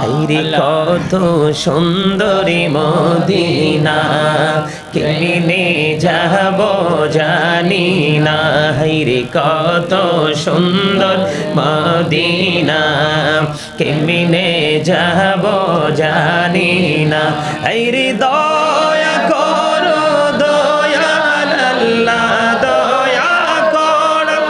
হাইরে কত সুন্দরী মদিনা কেমনে যাব জানি না হাইরে কত সুন্দর মদিনা কেমনে যাব জানি না হাইরে দয়া করো দয়াল আল্লাহ দয়া করো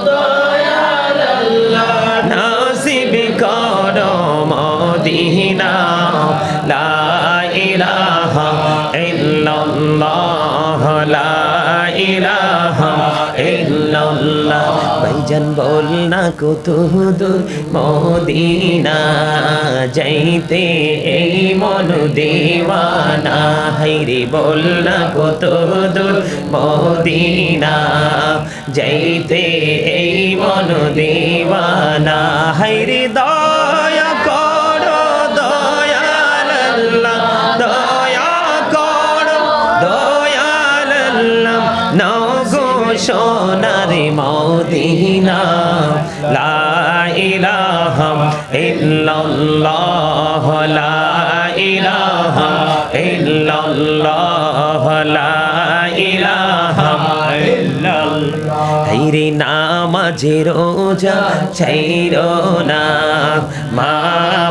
দয়াল আল্লাহ নসিব করো মদিনা লা ইলাহা ইল্লাল্লাহ লা ইলাহা ইল্লাল্লাহ ভাইজান বল না কত দূর মদিনা যাইতে এই মন দেওয়ানা হাইরে বল না কত দূর মদিনা যাইতে এই মন দেওয়ানা হাইরে দয়া করো দয়াল আল্লাহ দয়া করো দয়াল আল্লাহ নগো সোনার মদিনা লা ইলাহা ইল্লাল্লাহ লা ইলাহা ইল্লাল্লাহ লা ইলাহা ইল্লাল্লাহ হাইরে নামাজে রোজা ছাইরো না মা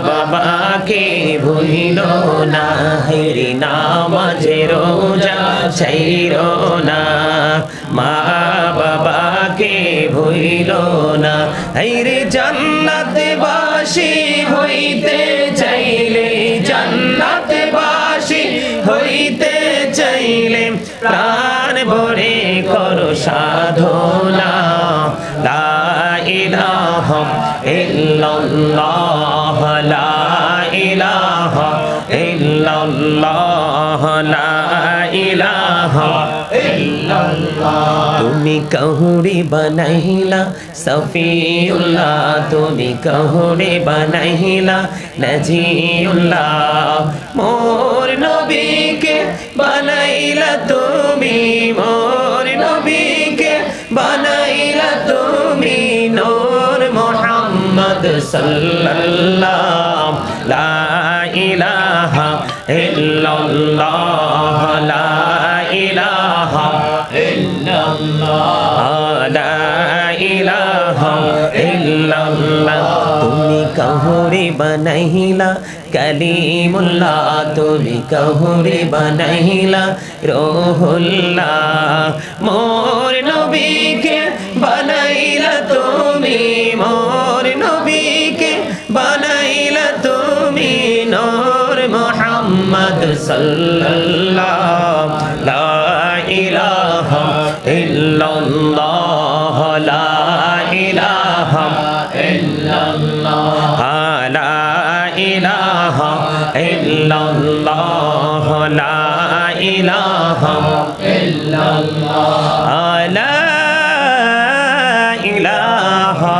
বাবাকে ভুইলো না হাইরে নামাজে রোজা ছাইরো না মা বাবাকে ভুইলো না হাইরে জান্নাতে বাসী হইতে চাইলে জান্নাতে বাসী হইতে চাইলে প্রাণ ভরে করো সাধনা লা ইলাহা ইল্লাল্লাহ লা ইলাহা ইল্লাল্লাহ লা ইলাহা ইল্লাল্লাহ তুমি কাহুরে বানাইলা সফিউল্লাহ তুমি কাহুরে বানাইলা নাজিউল্লাহ মোর নবীকে বানাইলা তুমি মোর নবীকে বানাইলা তুমি নূর মুহাম্মদ সাল্লাল্লাহু লা ইলাহা ইল্লাল্লাহ লা ইলাহা ইল্লাল্লাহ লা ইলাহা ইল্লাল্লাহ তুমি কাহুরে বানাইলা কালিমুল্লাহ তুমি কাহুরে বানাইলা রূহুল্লাহ মোর নবীকে বানাইলা তুমি মোর নবীকে বানাইলা তুমি নূর মুহাম্মদ সাল্লাল্লাহু লা ইলাহা ইল্লাল্লাহ লা ইলাহা ইল্লাল্লাহ লা ইলাহা ইল্লাল্লাহ লা ইলাহা ইল্লাল্লাহ লা ইলাহা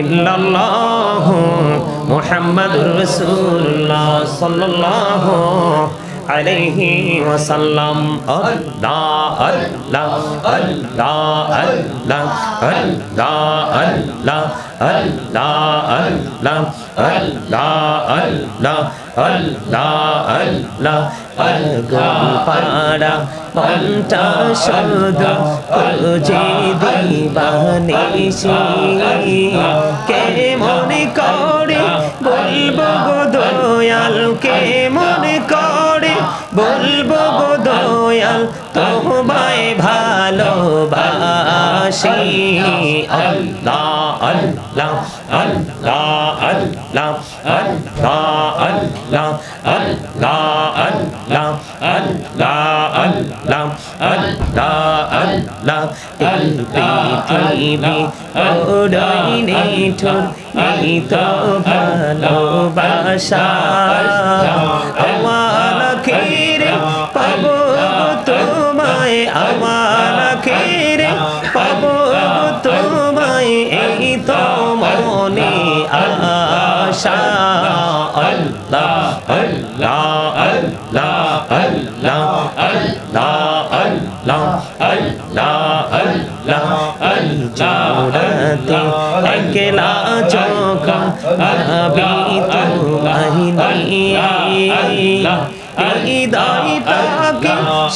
ইল্লাল্লাহ মুহাম্মাদুর রাসূলুল্লাহ সাল্লাল্লাহু আলাইহি ওয়াসাল্লাম আল্লাহ আল্লাহ আল্লাহ আল্লাহ আল্লাহ আল্লাহ আল্লাহ আল্লাহ আল্লাহ আল্লাহ আল্লাহ আল্লাহ আলগুল পাড়া মনটা শব্দ খুঁজে দিবানিসি কে মনে করে বলবো গো দয়াল কে মনে করে বলবো গো দয়াল তোমায় ভালোবাসি আল্লাহ আল্লাহ আল্লাহ আল্লাহ আল্লাহ আল্লাহ আল্লাহ আল্লাহ আল্লাহ আল্লাহ আল্লাহ আল্লাহ এই পৃথিবী ওড়াই নিঠুর এই তো ভালোবাসা আমার আখিরে পাবো তোমায় আমার আখিরে পাবো তোমায় এই তো মনে আশা আল্লাহ আল্লাহ আল্লাহ আল্লাহ আল্লাহ আল্লাহ আল্লাহ আল্লাহ আল্লাহ একলা যখন ভাবি তোমায়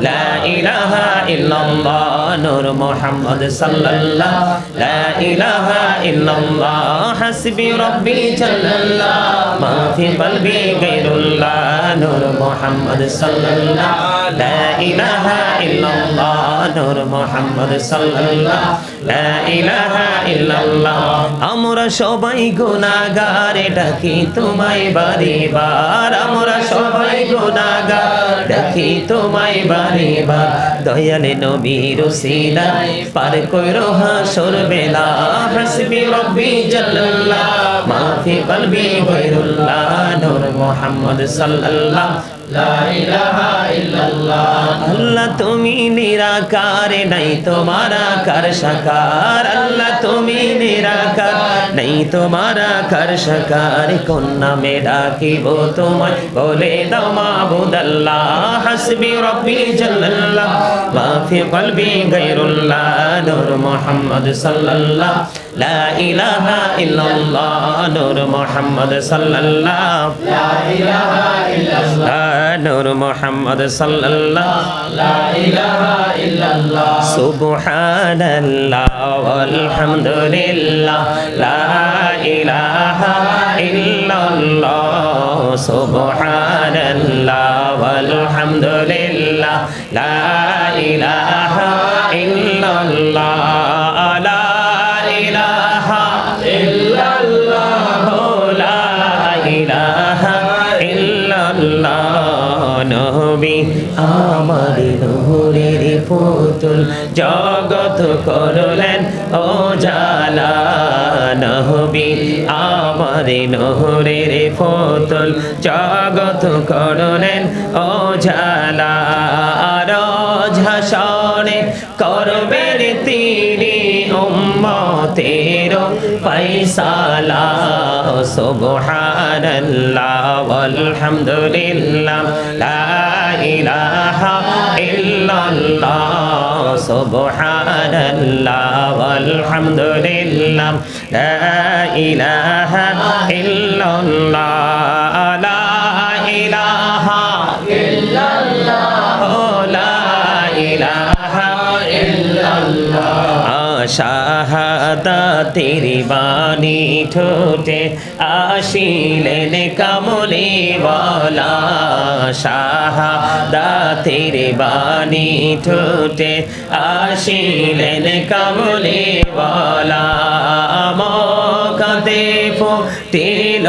লা ইলাহা ইল্লাল্লাহ নূর মুহাম্মদ সাল্লাল্লাহ লা ইলাহা ইল্লাল্লাহ হাসবি রব্বি জাল্লাল্লাহ মা ফি কলবি গায়রুল্লাহ নূর মুহাম্মদ সাল্লাল্লাহ লা ইলাহা ইল্লাল্লাহ নূর মুহাম্মদ সাল্লাল্লাহ লা ইলাহা ইল্লাল্লাহ আমরা সবাই গুনাহগার ডাকি তোমায় বারে বার আমরা সবাই গুনাহগার ডাকি তোমায় বারে বার দয়ালে নবীর উসিলায় পার কইরো হাসর বেলা হাসবি রব্বি জাল্লাল্লাহ মা ফি কলবি গায়রুল্লাহ নূর মুহাম্মদ সাল্লাল্লাহ লা ইলাহা ইল্লাল্লাহ আল্লাহ তুমি নিরাকার নাই তোমার আকার সাকার আল্লাহ তুমি নিরাকার নাই তোমার আকার সাকার কোন নামে ডাকিব তোমায় বলে দাও মাবুদ আল্লাহ হাসবি রব্বি জাল্লাল্লাহ মা ফি কলবি গায়রুল্লাহ নূর মুহাম্মদ সাল্লাল্লাহ লা ইলাহা ইল্লাল্লাহ নূর মুহাম্মদ সাল্লাল্লাহ লা ইলাহা ইল্লাল্লাহ নূর মুহাম্মদ সাল্লাল্লাহ লা ইলাহা ইল্লাল্লাহ সুবহানাল্লাহ ওয়ালহামদুলিল্লাহ লা ইলাহা ইল্লাল্লাহ সুবহানাল্লাহ ওয়ালহামদুলিল্লাহ লা ইলাহা ইল্লাল্লাহ লা ইলাহা ইল্লাল্লাহ লা ইলাহা ইল্লাল্লাহ নবী আমার নূরের পুতুল জগৎ করলেন ও জালা নবী আমার নূরের পুতুল জগৎ করলেন ও জালা রোজ হাসরে করবেন তিনি উম্মতের ফয়সালা সুবহানাল্লাহ ওয়ালহামদুলিল্লাহ লা ইলাহা ইল্লাল্লাহ সুবহানাল্লাহ ওয়ালহামদুলিল্লাহ লা ইলাহা ইল্লাল্লাহ লা ইলাহা ইল্লাল্লাহ লা ইলাহা ইল্লাল্লাহ শাহাদাতের বাণী ঠোঁটে আসিলেন কামলি ওয়ালা শাহাদাতের বাণী ঠোঁটে আসিলেন কামলি ওয়ালা মকাতে ফুটিল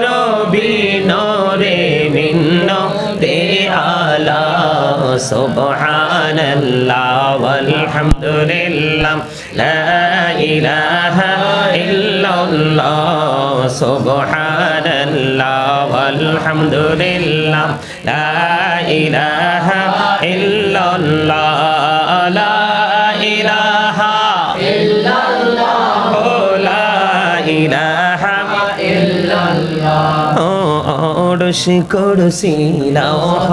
নবী নূরে মিন্নতে আলা সুবহানাল্লাহ ওয়ালহামদুলিল্লাহ লা ইলাহা ইল্লাল্লাহ সুবহানাল্লাহ ওয়ালহামদুলিল্লাহ লা ইলাহা ইল্লাল্লাহ লা ইলাহা ইল্লাল্লাহ লা ইলাহা ইল্লাল্লাহ ওরস কুরসি লৌহ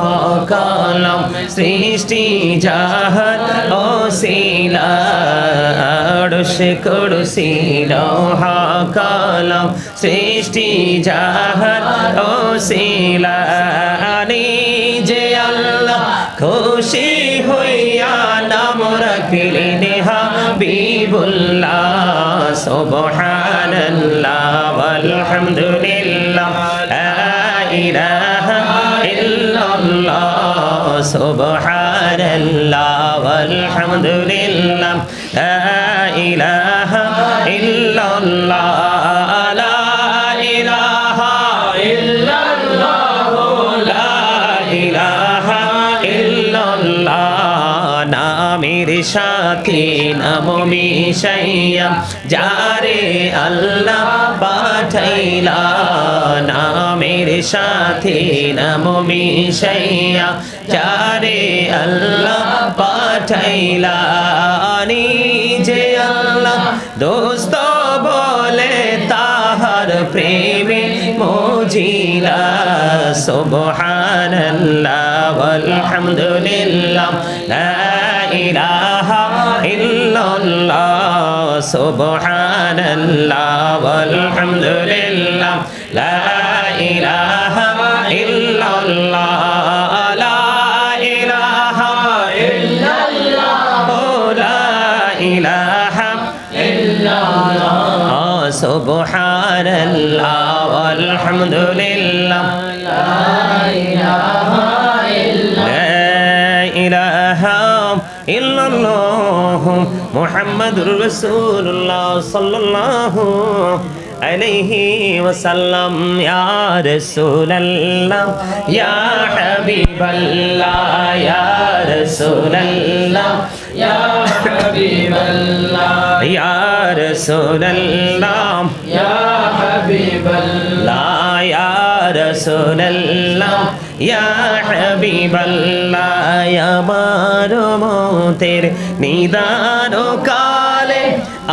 কলম সৃষ্টি জাহান ওসিলা ওরস কুরসি লৌহ কলম সৃষ্টি জাহান ওসিলা নিজে আল্লাহ খুশি হইয়া নাম রাখলেন হাবিবুল্লাহ সুবহানাল্লাহ ওয়ালহামদুলিল্লাহ লা ইলাহা ইল্লাল্লাহ সুবহানাল্লাহ ওয়ালহামদুলিল্লাহ লা ইলাহা ইল্লাল্লাহ লা ইলাহা ইল্লাল্লাহ লা ইলাহা ইল্লাল্লাহ নামের সাথে নাম মিশাইয়া যারে আল্লাহ পাঠাইলা নামের সাথে নাম মিশাইয়া যারে আল্লাহ পাঠাইলা নিজে আল্লাহ দোস্ত বলে তাহার প্রেমে মজিলা সুবহানাল্লাহ ওয়ালহামদুলিল্লাহ লা ইলাহা ইল্লাল্লাহ সুবহানাল্লাহ ওয়ালহামদুলিল্লাহ লা ইলাহা ইল্লাল্লাহ লা ইলাহা সুবহানাল্লাহ আলহামদুলিল্লাহ লা ইলাহা ইল্লাল্লাহ মুহাম্মাদুর রাসূলুল্লাহ সাল্লাল্লাহু আলাইহি ওয়াসাল্লাম ইয়া রাসূলুল্লাহ ইয়া হাবিবাল্লাহ ইয়া রাসূলুল্লাহ ইয়া হাবিবাল্লাহ ইয়া রাসূলুল্লাহ ইয়া হাবিবাল্লাহ ইয়া রাসূলুল্লাহ ইয়া হাবিবাল্লাহ আমার মতের নিদান কালে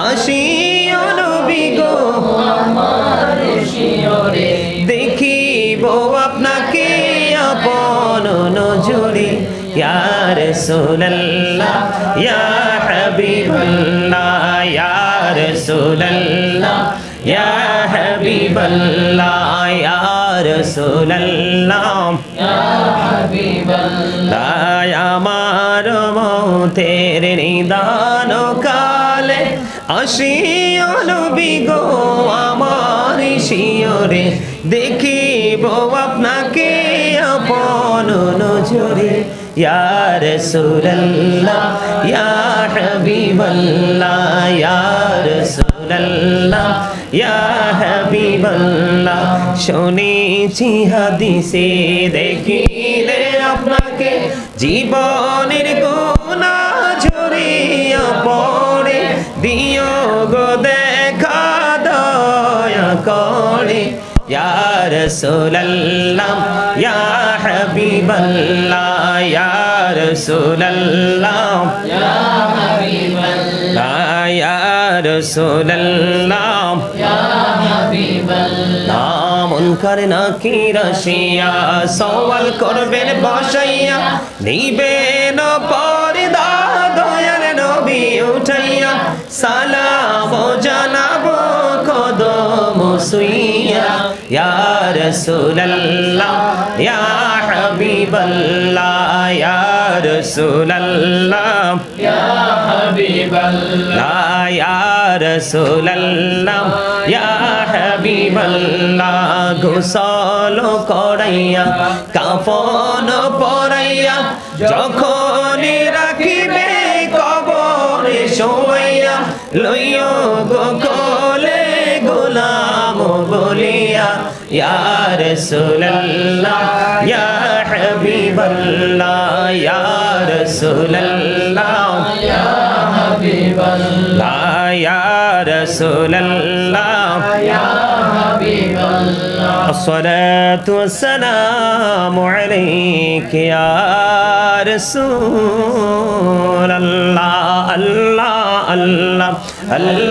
আসিও নবী গো আমার শিয়রে দেখিব আপনাকে আপন নজরে ইয়া রাসূলুল্লাহ ইয়া হাবিবাল্লাহ ইয়া রাসূলুল্লাহ ইয়া হাবিবাল্লাহ ইয়া রাসূলুল্লাহ ইয়া হাবিবাল্লাহ আমার মতের নিদান কালে আসিও নবী গো আমার শিয়রে দেখিব আপনাকে আপন নজরে ইয়া রাসূলুল্লাহ ইয়া হাবিবাল্লাহ ইয়া রাসূলুল্লাহ ইয়া হাবিবাল্লাহ শুনেছি হাদিসে দেখিলে আপনাকে জীবনের গুনাহ ঝরিয়া পড়ে দিও গো দেখা দয়া করে ইয়া রাসূলুল্লাহ ইয়া হাবিবাল্লাহ ইয়া রাসূলুল্লাহ ইয়া হাবিবাল্লাহ ইয়া রাসূলুল্লাহ ইয়া হাবিবাল্লাহ মুনকার নাকির আসিয়া সওয়াল করবেন বসাইয়া নিবেন পর্দা দয়ার নবী উঠাইয়া সালাম জানাবো কদম সুইয়া ইয়া রাসূলুল্লাহ ইয়া হাবিবাল্লাহ ইয়া রাসূলুল্লাহ ইয়া হাবিবাল্লাহ ইয়া রাসূলুল্লাহ ইয়া হাবিবাল্লাহ গোসল করাইয়া কাফন পরাইয়া যখন রাখিবে কবরে শোয়াইয়া লইও গো কোলে গোলাম বলিয়া ইয়া রাসূলুল্লাহ ইয়া হাবিবাল্লাহ ইয়া রাসূলুল্লাহ ইয়া হাবিবাল্লাহ ইয়া রাসূলুল্লাহ ইয়া হাবিবাল্লাহ الصلاة والسلام عليك يا رسول الله الله الله الله